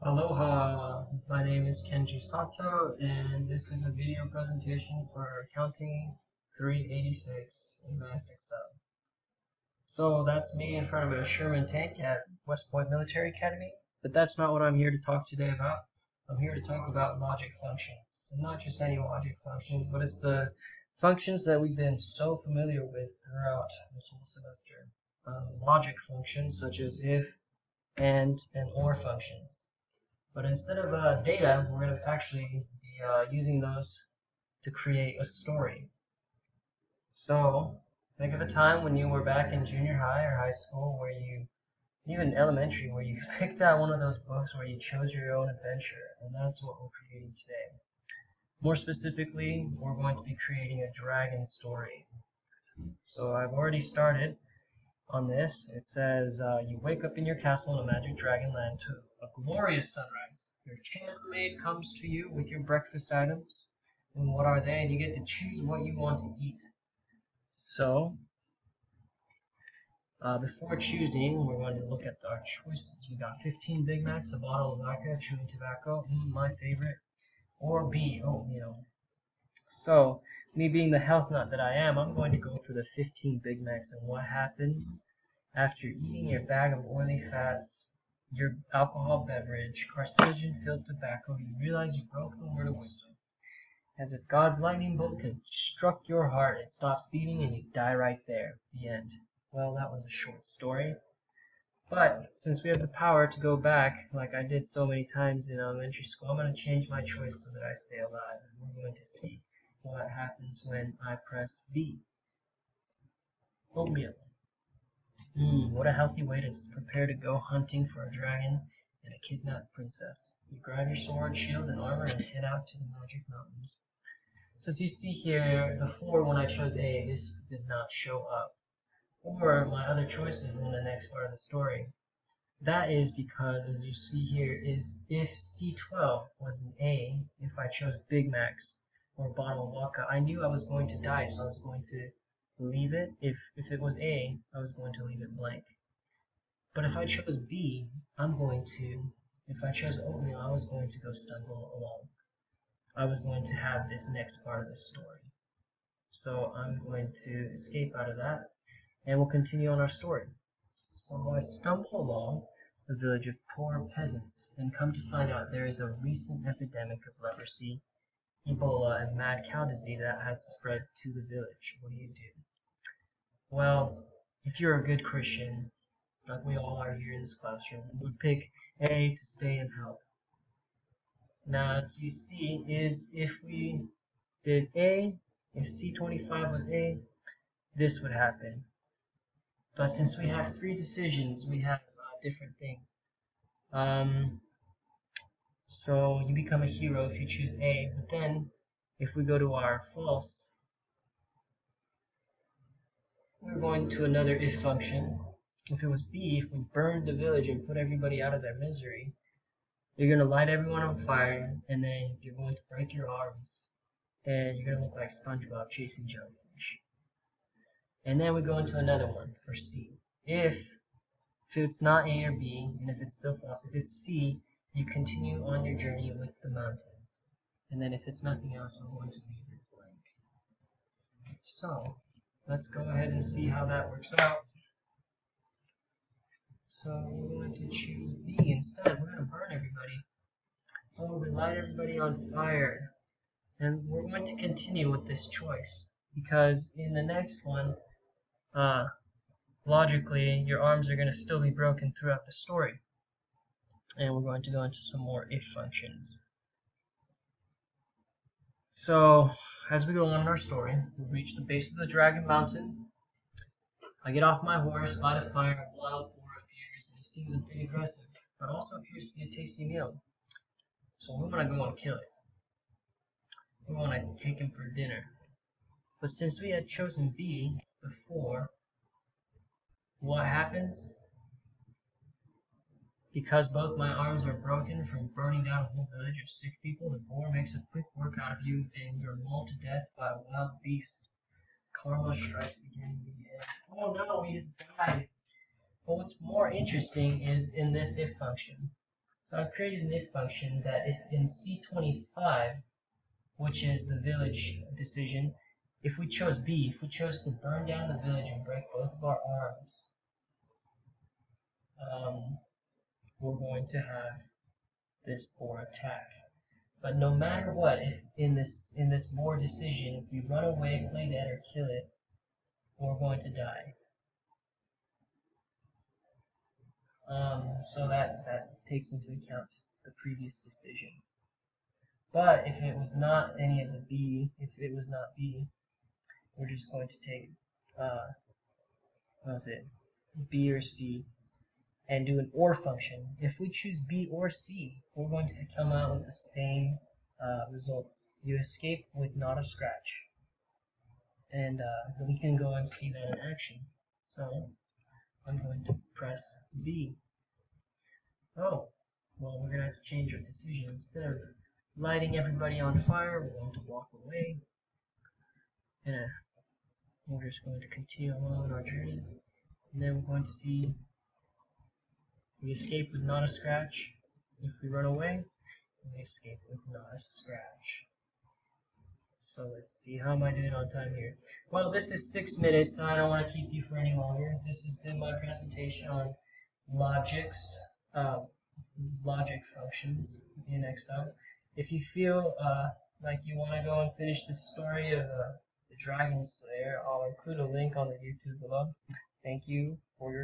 Aloha, my name is Kenji Sato, and this is a video presentation for Accounting 386 Advanced Excel. So that's me in front of a Sherman tank at West Point Military Academy, but that's not what I'm here to talk today about. I'm here to talk about logic functions, and not just any logic functions, but it's the functions that we've been so familiar with throughout this whole semester. Logic functions such as if, and or functions. But instead of data, we're going to actually be using those to create a story. So think of a time when you were back in junior high or high school where even elementary, where you picked out one of those books where you chose your own adventure, and that's what we're creating today. More specifically, we're going to be creating a dragon story. So I've already started on this. It says, you wake up in your castle in a magic dragon land to a glorious sunrise. Your chambermaid comes to you with your breakfast items. And what are they? And you get to choose what you want to eat. So, before choosing, we're going to look at our choices. We got 15 Big Macs, a bottle of vodka, chewing tobacco, my favorite, or B, oatmeal. So, me being the health nut that I am, I'm going to go for the 15 Big Macs. And what happens after eating your bag of oily fats, your alcohol beverage, carcinogen-filled tobacco, you realize you broke the word of wisdom. As if God's lightning bolt had struck your heart, it stops beating and you die right there. The end. Well, that was a short story. But since we have the power to go back, like I did so many times in elementary school, I'm going to change my choice so that I stay alive. And we're going to see what happens when I press B. Oatmeal. What a healthy way to prepare to go hunting for a dragon and a kidnapped princess. You grab your sword, shield, and armor and head out to the magic mountains. So as you see here, before when I chose A, this did not show up. Or my other choices in the next part of the story. That is because, as you see here, is if C12 was an A, if I chose Big Macs or a bottle of vodka, I knew I was going to die, so I was going to leave it. If it was A, I was going to leave it blank. But if I chose B, if I chose oatmeal, I was going to go stumble along. I was going to have this next part of the story. So I'm going to escape out of that, and we'll continue on our story. So I stumble along a village of poor peasants, and come to find out there is a recent epidemic of leprosy, Ebola, and mad cow disease that has spread to the village. What do you do? Well, if you're a good Christian, like we all are here in this classroom, you would pick A to stay and help. Now, as you see, is if we did A, if C25 was A, this would happen. But since we have three decisions, we have different things. So you become a hero if you choose A, but then if we go to our false, we're going to another if function. If it was B, if we burned the village and put everybody out of their misery, you're going to light everyone on fire, and then you're going to break your arms, and you're going to look like SpongeBob chasing jellyfish. And then we go into another one for C. If it's not A or B, and if it's still false, if it's C, you continue on your journey with the mountains. And then if it's nothing else, I'm going to leave it blank. So, let's go ahead and see how that works out. So we're going to choose B instead. We're going to burn everybody. Oh, we light everybody on fire. And we're going to continue with this choice, because in the next one, logically, your arms are going to still be broken throughout the story. And we're going to go into some more if functions. So, as we go on in our story, we reach the base of the Dragon Mountain. I get off my horse, light a fire, a wild boar appears, and he seems a bit aggressive, but also appears to be a tasty meal. So we want to go and kill it. We want to take him for dinner. But since we had chosen B before, what happens? Because both my arms are broken from burning down a whole village of sick people, the boar makes a quick work out of you, and you're mauled to death by a wild beast. Karma strikes again. Oh no, we had died. But what's more interesting is in this if function. So I've created an if function that if in C25, which is the village decision, if we chose B, if we chose to burn down the village and break both of our arms, we're going to have this boar attack. But no matter what, if in this boar decision, if we run away, play dead, or kill it, we're going to die. So that takes into account the previous decision. But if it was not any of the B, if it was not B, we're just going to take what was it, B or C, and do an OR function. If we choose B or C, we're going to come out with the same results. You escape with not a scratch. And we can go and see that in action. So I'm going to press B. Oh, well, we're going to have to change our decision. Instead of lighting everybody on fire, we're going to walk away. And we're just going to continue along our journey. And then we're going to see we escape with not a scratch. If we run away, we escape with not a scratch. So let's see, how am I doing on time here? Well, this is 6 minutes, so I don't want to keep you for any longer. This has been my presentation on logic functions in Excel. If you feel like you want to go and finish the story of the Dragon Slayer, I'll include a link on the YouTube below. Thank you for your